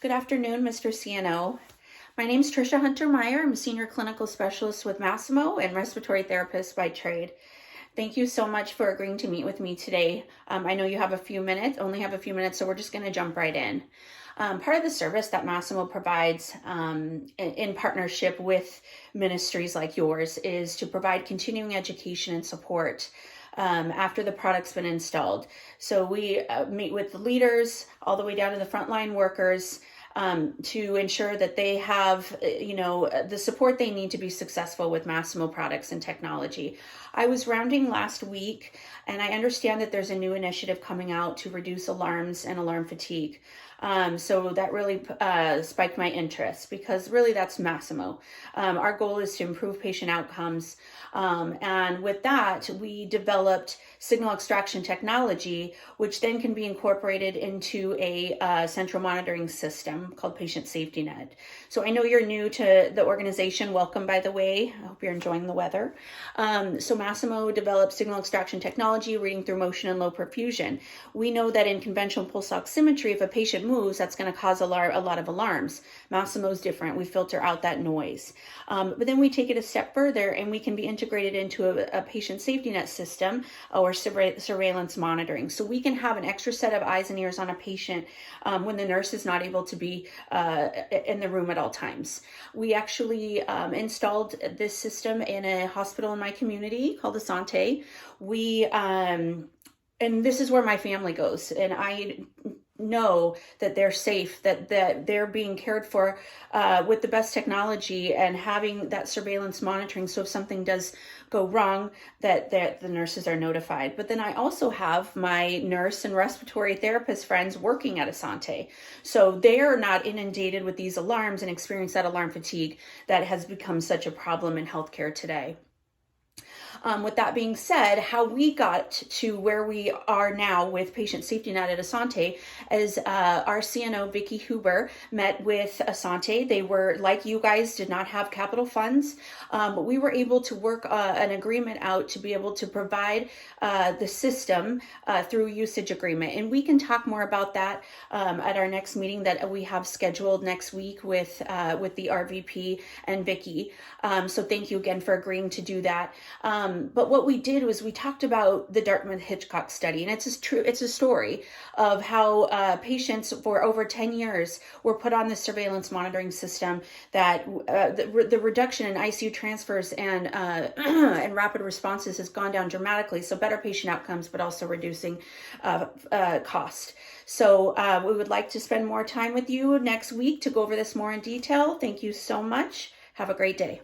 Good afternoon, Mr. CNO. My name is Tricia Hunter-Meyer. I'm a senior clinical specialist with Masimo and respiratory therapist by trade. Thank you so much for agreeing to meet with me today. I know you have only have a few minutes, so we're just going to jump right in. Part of the service that Masimo provides in partnership with ministries like yours is to provide continuing education and support after the product's been installed. So we meet with the leaders all the way down to the frontline workers to ensure that they have, the support they need to be successful with Masimo products and technology. I was rounding last week, and I understand that there's a new initiative coming out to reduce alarms and alarm fatigue. So that really spiked my interest because really that's Masimo. Our goal is to improve patient outcomes. And with that, we developed signal extraction technology, which then can be incorporated into a central monitoring system called Patient Safety Net. So I know you're new to the organization. Welcome, by the way. I hope you're enjoying the weather. So Masimo developed signal extraction technology, reading through motion and low perfusion. We know that in conventional pulse oximetry, if a patient moves, that's going to cause a lot of alarms. Masimo is different. We filter out that noise. But then we take it a step further and we can be integrated into a patient safety net system or surveillance monitoring. So we can have an extra set of eyes and ears on a patient when the nurse is not able to be in the room at all times. We actually installed this system in a hospital in my community called Asante. And this is where my family goes, and I know that they're safe, that they're being cared for with the best technology and having that surveillance monitoring. So if something does go wrong, that the nurses are notified. But then I also have my nurse and respiratory therapist friends working at Asante. So they are not inundated with these alarms and experience that alarm fatigue that has become such a problem in healthcare today. With that being said, how we got to where we are now with Patient Safety Net at Asante is our CNO, Vicki Huber, met with Asante. They were, like you guys, did not have capital funds, but we were able to work an agreement out to be able to provide the system through usage agreement. And we can talk more about that at our next meeting that we have scheduled next week with the RVP and Vicki. So thank you again for agreeing to do that. But what we did was we talked about the Dartmouth-Hitchcock study, and it's a story of how patients for over 10 years were put on this surveillance monitoring system that the reduction in ICU transfers and and rapid responses has gone down dramatically. So better patient outcomes, but also reducing cost. So we would like to spend more time with you next week to go over this more in detail. Thank you so much. Have a great day.